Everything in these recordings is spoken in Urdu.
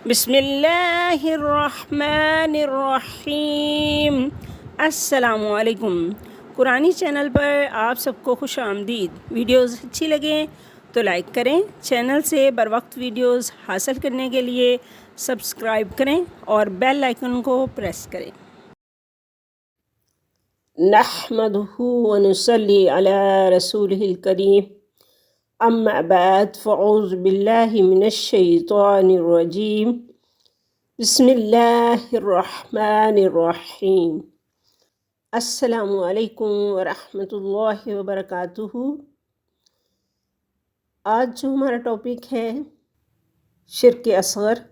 بسم اللہ الرحمن الرحیم۔ السلام علیکم۔ قرآنی چینل پر آپ سب کو خوش آمدید۔ ویڈیوز اچھی لگیں تو لائک کریں، چینل سے بر وقت ویڈیوز حاصل کرنے کے لیے سبسکرائب کریں اور بیل آئیکن کو پریس کریں۔ نحمدہ ونصلی علی رسولہ الکریم، اما بعد فاعوذ باللہ من الشیطان الرجیم، بسم اللہ الرحمن الرحیم۔ السلام علیکم ورحمۃ اللہ وبرکاتہ۔ آج جو ہمارا ٹاپک ہے شرک اصغر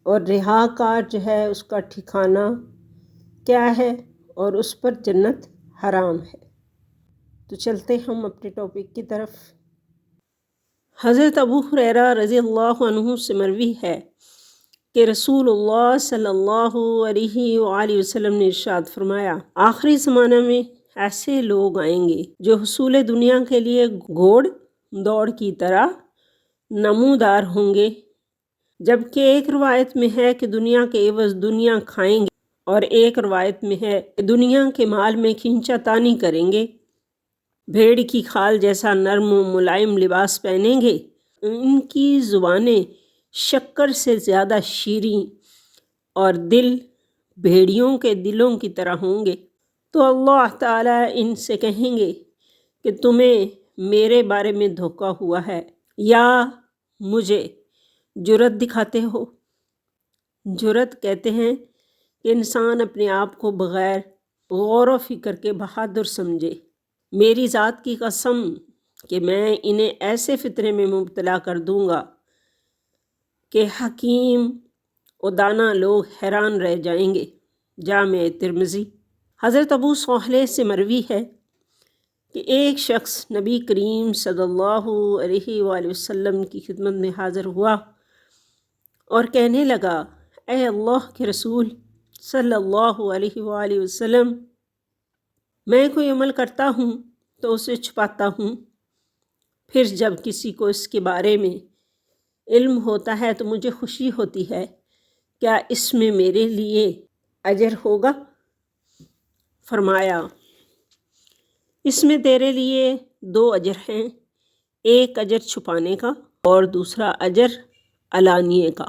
اور رہا کار جو ہے اس کا ٹھکانہ کیا ہے اور اس پر جنت حرام ہے۔ تو چلتے ہم اپنے ٹاپک کی طرف۔ حضرت ابو ہریرہ رضی اللہ عنہ سے مروی ہے کہ رسول اللہ صلی اللہ علیہ وآلہ وسلم نے ارشاد فرمایا، آخری زمانہ میں ایسے لوگ آئیں گے جو حصول دنیا کے لیے گھوڑ دوڑ کی طرح نمودار ہوں گے، جبکہ ایک روایت میں ہے کہ دنیا کے عوض دنیا کھائیں گے، اور ایک روایت میں ہے کہ دنیا کے مال میں کھینچا تانی کریں گے، بھیڑ کی کھال جیسا نرم و ملائم لباس پہنیں گے، ان کی زبانیں شکر سے زیادہ شیریں اور دل بھیڑیوں کے دلوں کی طرح ہوں گے۔ تو اللہ تعالیٰ ان سے کہیں گے کہ تمہیں میرے بارے میں دھوکہ ہوا ہے یا مجھے جرأت دکھاتے ہو۔ جرأت کہتے ہیں کہ انسان اپنے آپ کو بغیر غور و فکر کے بہادر سمجھے۔ میری ذات کی قسم کہ میں انہیں ایسے فتنے میں مبتلا کر دوں گا کہ حکیم و دانا لوگ حیران رہ جائیں گے۔ جامع ترمذی۔ حضرت ابو صالح سے مروی ہے کہ ایک شخص نبی کریم صلی اللہ علیہ وآلہ وسلم کی خدمت میں حاضر ہوا اور کہنے لگا، اے اللہ کے رسول صلی اللہ علیہ وآلہ وسلم، میں کوئی عمل کرتا ہوں تو اسے چھپاتا ہوں، پھر جب کسی کو اس کے بارے میں علم ہوتا ہے تو مجھے خوشی ہوتی ہے، کیا اس میں میرے لیے اجر ہوگا؟ فرمایا، اس میں تیرے لیے 2 اجر ہیں، ایک اجر چھپانے کا اور دوسرا اجر علانیے کا۔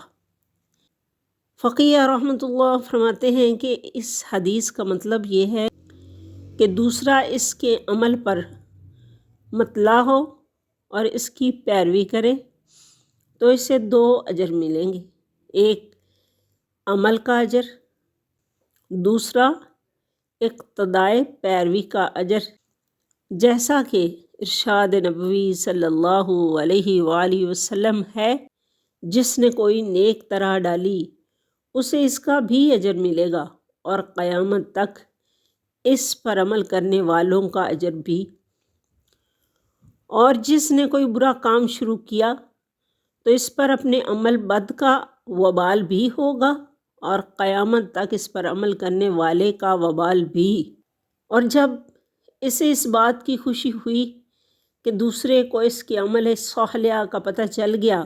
فقیہ رحمۃ اللہ فرماتے ہیں کہ اس حدیث کا مطلب یہ ہے کہ دوسرا اس کے عمل پر مطلع ہو اور اس کی پیروی کرے تو اسے 2 اجر ملیں گے، ایک عمل کا اجر، دوسرا اقتدائے پیروی کا اجر، جیسا کہ ارشاد نبوی صلی اللہ علیہ وآلہ وسلم ہے، جس نے کوئی نیک طرح ڈالی اسے اس کا بھی اجر ملے گا اور قیامت تک اس پر عمل کرنے والوں کا اجر بھی، اور جس نے کوئی برا کام شروع کیا تو اس پر اپنے عمل بد کا وبال بھی ہوگا اور قیامت تک اس پر عمل کرنے والے کا وبال بھی۔ اور جب اسے اس بات کی خوشی ہوئی کہ دوسرے کو اس کے عمل صالحہ کا پتہ چل گیا،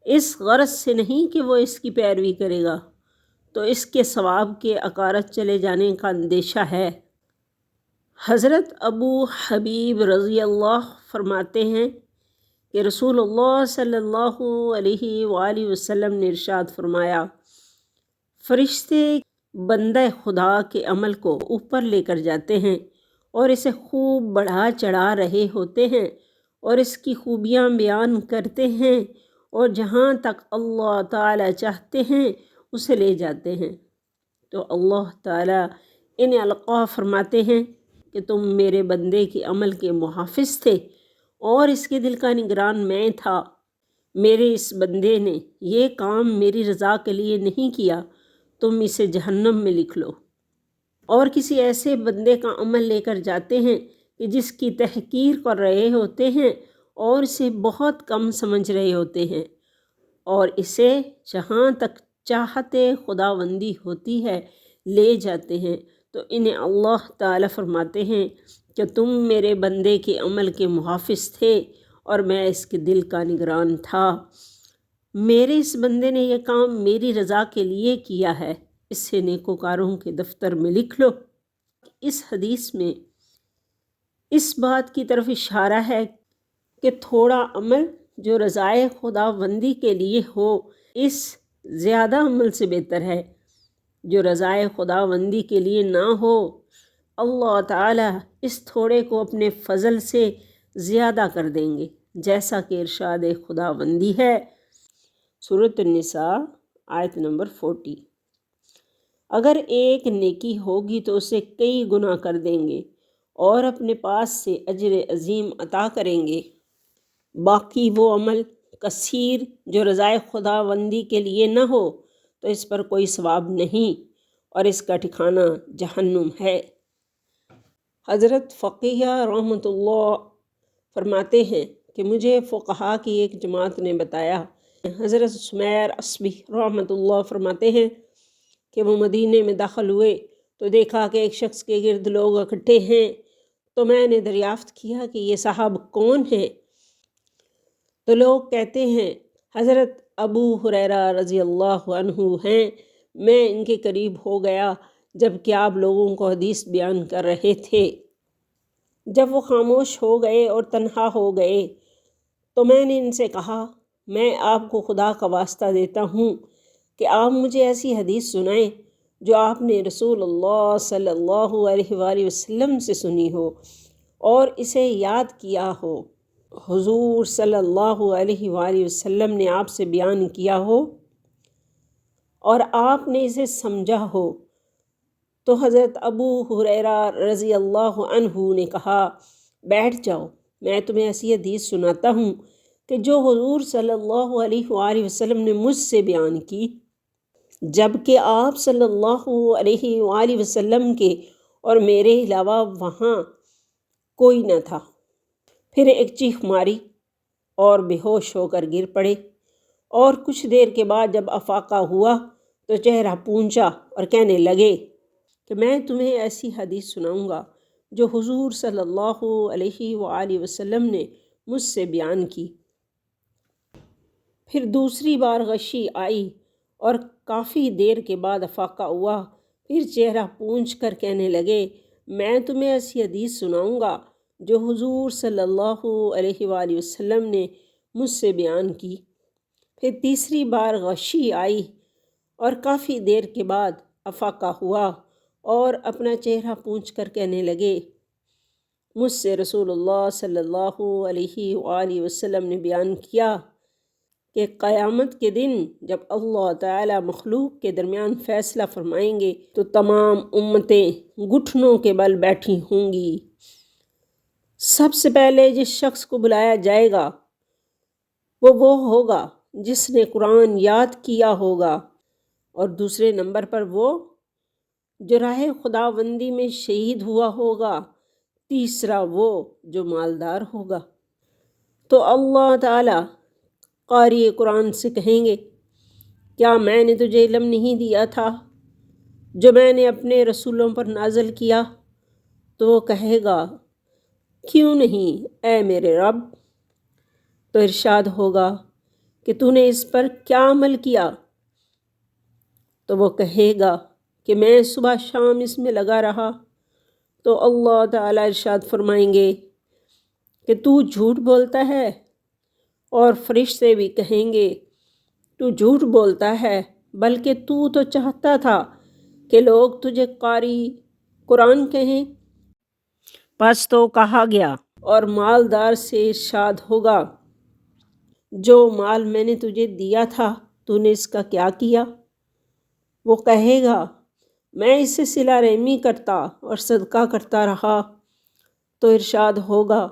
اس غرض سے نہیں کہ وہ اس کی پیروی کرے گا، تو اس کے ثواب کے اکارت چلے جانے کا اندیشہ ہے۔ حضرت ابو حبیب رضی اللہ فرماتے ہیں کہ رسول اللہ صلی اللہ علیہ وآلہ وسلم نے ارشاد فرمایا، فرشتے بندہ خدا کے عمل کو اوپر لے کر جاتے ہیں اور اسے خوب بڑھا چڑھا رہے ہوتے ہیں اور اس کی خوبیاں بیان کرتے ہیں، اور جہاں تک اللہ تعالیٰ چاہتے ہیں اسے لے جاتے ہیں۔ تو اللہ تعالیٰ انہیں القاء فرماتے ہیں کہ تم میرے بندے کے عمل کے محافظ تھے اور اس کے دل کا نگران میں تھا، میرے اس بندے نے یہ کام میری رضا کے لیے نہیں کیا، تم اسے جہنم میں لکھ لو۔ اور کسی ایسے بندے کا عمل لے کر جاتے ہیں کہ جس کی تحقیر کر رہے ہوتے ہیں اور اسے بہت کم سمجھ رہے ہوتے ہیں، اور اسے جہاں تک چاہتے خداوندی ہوتی ہے لے جاتے ہیں، تو انہیں اللہ تعالیٰ فرماتے ہیں کہ تم میرے بندے کے عمل کے محافظ تھے اور میں اس کے دل کا نگران تھا۔ میرے اس بندے نے یہ کام میری رضا کے لیے کیا ہے، اس سے نیکوکاروں کے دفتر میں لکھ لو۔ اس حدیث میں اس بات کی طرف اشارہ ہے کہ تھوڑا عمل جو رضائے خداوندی کے لیے ہو، اس زیادہ عمل سے بہتر ہے جو رضائے خداوندی کے لیے نہ ہو۔ اللہ تعالیٰ اس تھوڑے کو اپنے فضل سے زیادہ کر دیں گے، جیسا کہ ارشاد خداوندی ہے سورۃ النساء آیت نمبر 40۔ اگر ایک نیکی ہوگی تو اسے کئی گنا کر دیں گے اور اپنے پاس سے اجر عظیم عطا کریں گے۔ باقی وہ عمل کثیر جو رضائے خداوندی کے لیے نہ ہو تو اس پر کوئی ثواب نہیں اور اس کا ٹھکانہ جہنم ہے۔ حضرت فقیہ رحمۃ اللہ فرماتے ہیں کہ مجھے فقہا کی ایک جماعت نے بتایا۔ حضرت سمیر عصبی رحمۃ اللہ فرماتے ہیں کہ وہ مدینے میں داخل ہوئے تو دیکھا کہ ایک شخص کے گرد لوگ اکٹھے ہیں، تو میں نے دریافت کیا کہ یہ صاحب کون ہیں؟ تو لوگ کہتے ہیں حضرت ابو ہریرہ رضی اللہ عنہ ہیں۔ میں ان کے قریب ہو گیا جب کہ آپ لوگوں کو حدیث بیان کر رہے تھے۔ جب وہ خاموش ہو گئے اور تنہا ہو گئے تو میں نے ان سے کہا، میں آپ کو خدا کا واسطہ دیتا ہوں کہ آپ مجھے ایسی حدیث سنائیں جو آپ نے رسول اللہ صلی اللہ علیہ وآلہ وسلم سے سنی ہو اور اسے یاد کیا ہو، حضور صلی اللہ علیہ وآلہ وسلم نے آپ سے بیان کیا ہو اور آپ نے اسے سمجھا ہو۔ تو حضرت ابو ہریرہ رضی اللہ عنہ نے کہا، بیٹھ جاؤ، میں تمہیں ایسی حدیث سناتا ہوں کہ جو حضور صلی اللہ علیہ وآلہ وسلم نے مجھ سے بیان کی، جبکہ آپ صلی اللہ علیہ وآلہ وسلم کے اور میرے علاوہ وہاں کوئی نہ تھا۔ پھر ایک چیخ ماری اور بے ہوش ہو کر گر پڑے، اور کچھ دیر کے بعد جب افاقہ ہوا تو چہرہ پونچھا اور کہنے لگے کہ میں تمہیں ایسی حدیث سناؤں گا جو حضور صلی اللہ علیہ وآلہ وسلم نے مجھ سے بیان کی۔ پھر دوسری بار غشی آئی اور کافی دیر کے بعد افاقہ ہوا، پھر چہرہ پونچھ کر کہنے لگے، میں تمہیں ایسی حدیث سناؤں گا جو حضور صلی اللہ علیہ وآلہ وسلم نے مجھ سے بیان کی۔ پھر تیسری بار غشی آئی اور کافی دیر کے بعد افاقہ ہوا اور اپنا چہرہ پونچھ کر کہنے لگے، مجھ سے رسول اللہ صلی اللہ علیہ وآلہ وسلم نے بیان کیا کہ قیامت کے دن جب اللہ تعالی مخلوق کے درمیان فیصلہ فرمائیں گے تو تمام امتیں گھٹنوں کے بل بیٹھی ہوں گی۔ سب سے پہلے جس شخص کو بلایا جائے گا وہ ہوگا جس نے قرآن یاد کیا ہوگا، اور دوسرے نمبر پر وہ جو راہ خداوندی میں شہید ہوا ہوگا، تیسرا وہ جو مالدار ہوگا۔ تو اللہ تعالی قاری قرآن سے کہیں گے، کیا میں نے تجھے علم نہیں دیا تھا جو میں نے اپنے رسولوں پر نازل کیا؟ تو وہ کہے گا، کیوں نہیں اے میرے رب؟ تو ارشاد ہوگا کہ تو نے اس پر کیا عمل کیا؟ تو وہ کہے گا کہ میں صبح شام اس میں لگا رہا۔ تو اللہ تعالیٰ ارشاد فرمائیں گے کہ تو جھوٹ بولتا ہے، اور فرشتے بھی کہیں گے تو جھوٹ بولتا ہے، بلکہ تو چاہتا تھا کہ لوگ تجھے قاری قرآن کہیں۔ پس تو کہا گیا، اور مالدار سے ارشاد ہوگا، جو مال میں نے تجھے دیا تھا تو نے اس کا کیا کیا؟ وہ کہے گا، میں اس سے صلہ رحمی کرتا اور صدقہ کرتا رہا۔ تو ارشاد ہوگا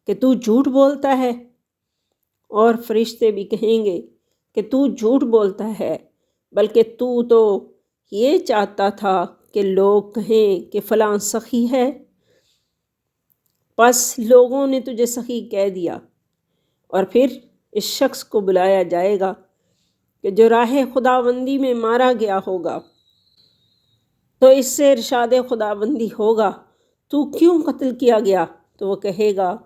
کہ تو جھوٹ بولتا ہے، اور فرشتے بھی کہیں گے کہ تو جھوٹ بولتا ہے، بلکہ تو یہ چاہتا تھا کہ لوگ کہیں کہ فلاں سخی ہے، پس لوگوں نے تجھے سخی کہہ دیا۔ اور پھر اس شخص کو بلایا جائے گا کہ جو راہ خداوندی میں مارا گیا ہوگا، تو اس سے ارشاد خداوندی ہوگا، تو کیوں قتل کیا گیا؟ تو وہ کہے گا،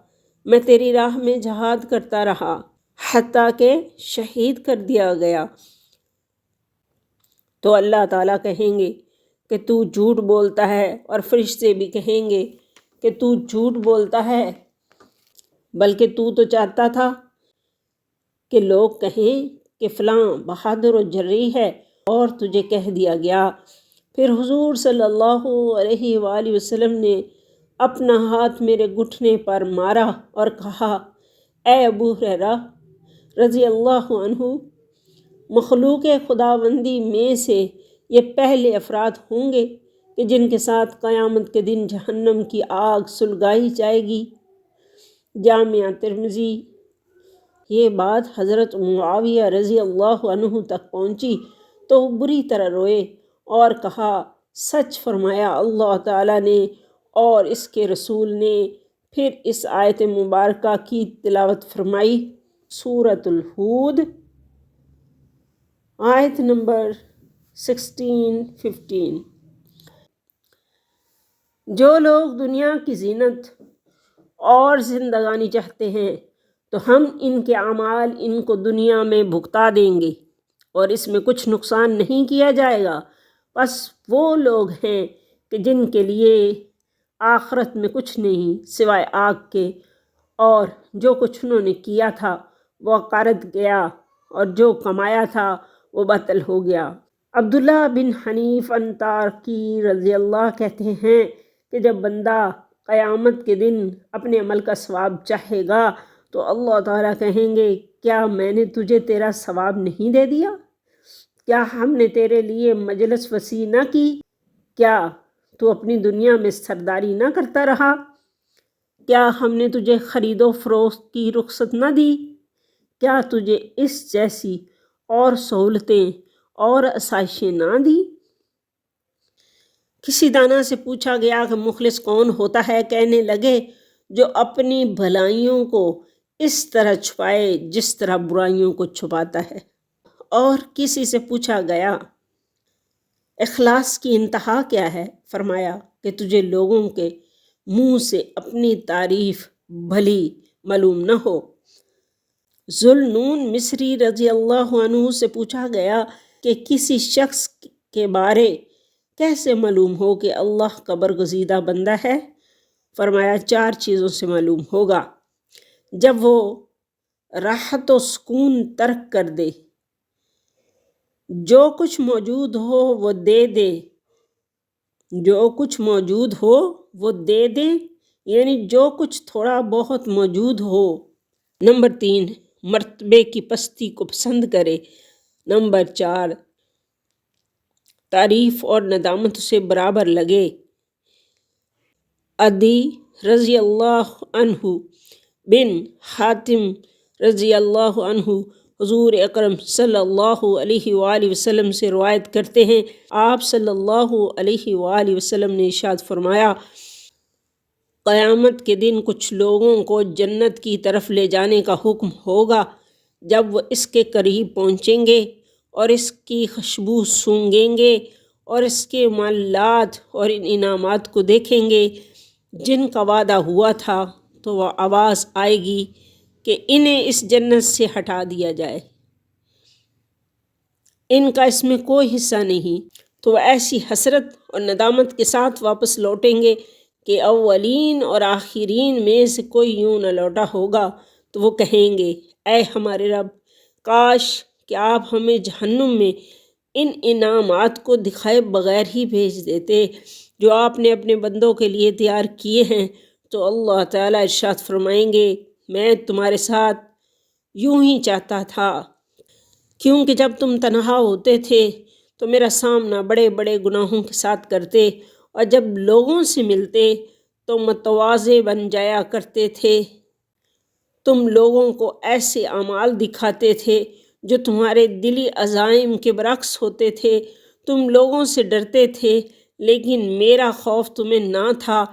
میں تیری راہ میں جہاد کرتا رہا حتیٰ کہ شہید کر دیا گیا، تو اللہ تعالیٰ کہیں گے کہ تو جھوٹ بولتا ہے، اور فرشتے بھی کہیں گے کہ تو جھوٹ بولتا ہے، بلکہ تو چاہتا تھا کہ لوگ کہیں کہ فلاں بہادر و جری ہے، اور تجھے کہہ دیا گیا۔ پھر حضور صلی اللہ علیہ وآلہ وسلم نے اپنا ہاتھ میرے گھٹنے پر مارا اور کہا، اے ابو ہریرہ رضی اللہ عنہ، مخلوق خداوندی میں سے یہ پہلے افراد ہوں گے کہ جن کے ساتھ قیامت کے دن جہنم کی آگ سلگائی جائے گی۔ جامعہ ترمذی۔ یہ بات حضرت معاویہ رضی اللہ عنہ تک پہنچی تو وہ بری طرح روئے اور کہا، سچ فرمایا اللہ تعالیٰ نے اور اس کے رسول نے۔ پھر اس آیت مبارکہ کی تلاوت فرمائی، سورۃ الہود، آیت نمبر 16-15۔ جو لوگ دنیا کی زینت اور زندگانی چاہتے ہیں تو ہم ان کے اعمال ان کو دنیا میں بھگتا دیں گے اور اس میں کچھ نقصان نہیں کیا جائے گا۔ بس وہ لوگ ہیں کہ جن کے لیے آخرت میں کچھ نہیں سوائے آگ کے، اور جو کچھ انہوں نے کیا تھا وہ غارت گیا، اور جو کمایا تھا وہ باطل ہو گیا۔ عبداللہ بن حنیف انطاکی رضی اللہ کہتے ہیں کہ جب بندہ قیامت کے دن اپنے عمل کا ثواب چاہے گا تو اللہ تعالیٰ کہیں گے، کیا میں نے تجھے تیرا ثواب نہیں دے دیا؟ کیا ہم نے تیرے لیے مجلس وسیع نہ کی؟ کیا تو اپنی دنیا میں سرداری نہ کرتا رہا؟ کیا ہم نے تجھے خرید و فروخت کی رخصت نہ دی؟ کیا تجھے اس جیسی اور سہولتیں اور آسائشیں نہ دی؟ کسی دانا سے پوچھا گیا کہ مخلص کون ہوتا ہے؟ کہنے لگے، جو اپنی بھلائیوں کو اس طرح چھپائے جس طرح برائیوں کو چھپاتا ہے۔ اور کسی سے پوچھا گیا، اخلاص کی انتہا کیا ہے؟ فرمایا کہ تجھے لوگوں کے منہ سے اپنی تعریف بھلی معلوم نہ ہو۔ ذوالنون مصری رضی اللہ عنہ سے پوچھا گیا کہ کسی شخص کے بارے کیسے معلوم ہو کہ اللہ کا برگزیدہ بندہ ہے؟ فرمایا 4 چیزوں سے معلوم ہوگا۔ جب وہ راحت و سکون ترک کر دے، جو کچھ موجود ہو وہ دے دے، جو کچھ موجود ہو وہ دے دے، یعنی جو کچھ تھوڑا بہت موجود ہو۔ نمبر 3، مرتبے کی پستی کو پسند کرے۔ نمبر 4، تعریف اور ندامت سے برابر لگے۔ عدی رضی اللہ عنہ بن حاتم رضی اللہ عنہ حضور اکرم صلی اللہ علیہ وآلہ وسلم سے روایت کرتے ہیں، آپ صلی اللہ علیہ وآلہ وسلم نے ارشاد فرمایا، قیامت کے دن کچھ لوگوں کو جنت کی طرف لے جانے کا حکم ہوگا۔ جب وہ اس کے قریب پہنچیں گے اور اس کی خوشبو سونگھیں گے اور اس کے معلات اور ان انعامات کو دیکھیں گے جن کا وعدہ ہوا تھا، تو وہ آواز آئے گی کہ انہیں اس جنت سے ہٹا دیا جائے، ان کا اس میں کوئی حصہ نہیں۔ تو وہ ایسی حسرت اور ندامت کے ساتھ واپس لوٹیں گے کہ اولین اور آخرین میں سے کوئی یوں نہ لوٹا ہوگا۔ تو وہ کہیں گے، اے ہمارے رب، کاش کہ آپ ہمیں جہنم میں ان انعامات کو دکھائے بغیر ہی بھیج دیتے جو آپ نے اپنے بندوں کے لیے تیار کیے ہیں۔ تو اللہ تعالیٰ ارشاد فرمائیں گے، میں تمہارے ساتھ یوں ہی چاہتا تھا، کیونکہ جب تم تنہا ہوتے تھے تو میرا سامنا بڑے بڑے گناہوں کے ساتھ کرتے، اور جب لوگوں سے ملتے تو متواضع بن جایا کرتے تھے۔ تم لوگوں کو ایسے اعمال دکھاتے تھے جو تمہارے دلی عزائم کے برعکس ہوتے تھے۔ تم لوگوں سے ڈرتے تھے لیکن میرا خوف تمہیں نہ تھا۔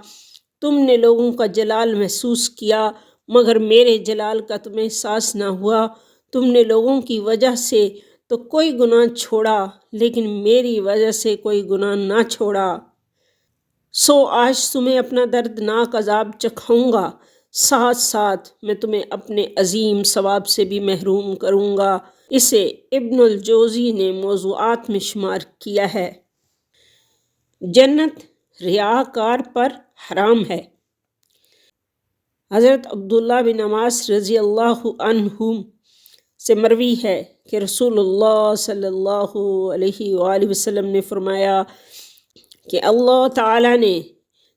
تم نے لوگوں کا جلال محسوس کیا مگر میرے جلال کا تمہیں احساس نہ ہوا۔ تم نے لوگوں کی وجہ سے تو کوئی گناہ چھوڑا لیکن میری وجہ سے کوئی گناہ نہ چھوڑا۔ سو آج تمہیں اپنا دردناک عذاب چکھاؤں گا۔ ساتھ ساتھ میں تمہیں اپنے عظیم ثواب سے بھی محروم کروں گا۔ اسے ابن الجوزی نے موضوعات میں شمار کیا ہے۔ جنت ریاکار پر حرام ہے۔ حضرت عبداللہ بن عباس رضی اللہ عنہ سے مروی ہے کہ رسول اللہ صلی اللہ علیہ وآلہ وسلم نے فرمایا کہ اللہ تعالیٰ نے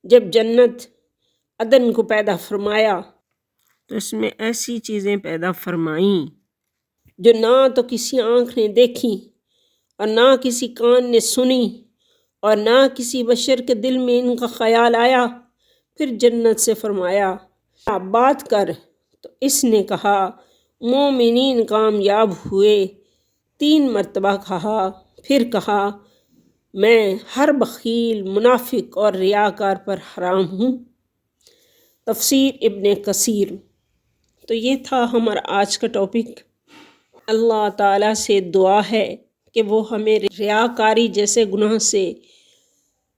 جب جنت عدن کو پیدا فرمایا تو اس میں ایسی چیزیں پیدا فرمائیں جو نہ تو کسی آنکھ نے دیکھی اور نہ کسی کان نے سنی اور نہ کسی بشر کے دل میں ان کا خیال آیا۔ پھر جنت سے فرمایا بات کر، تو اس نے کہا مومنین کامیاب ہوئے۔ 3 مرتبہ کہا، پھر کہا میں ہر بخیل، منافق اور ریاکار پر حرام ہوں۔ تفسیر ابن کثیر۔ تو یہ تھا ہمارا آج کا ٹاپک۔ اللہ تعالیٰ سے دعا ہے کہ وہ ہمیں ریاکاری جیسے گناہ سے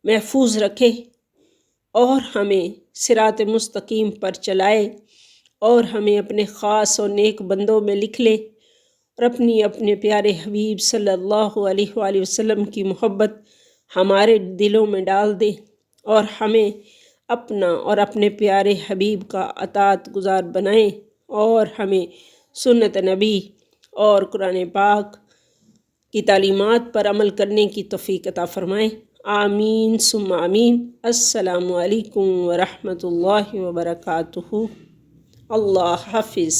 محفوظ رکھے اور ہمیں صراط مستقیم پر چلائے اور ہمیں اپنے خاص اور نیک بندوں میں لکھ لے اور اپنے پیارے حبیب صلی اللہ علیہ وآلہ وسلم کی محبت ہمارے دلوں میں ڈال دے اور ہمیں اپنا اور اپنے پیارے حبیب کا اطاعت گزار بنائیں اور ہمیں سنت نبی اور قرآن پاک کی تعلیمات پر عمل کرنے کی توفیق عطا فرمائیں۔ آمین ثم آمین۔ السلام علیکم ورحمۃ اللہ وبرکاتہ۔ اللہ حافظ۔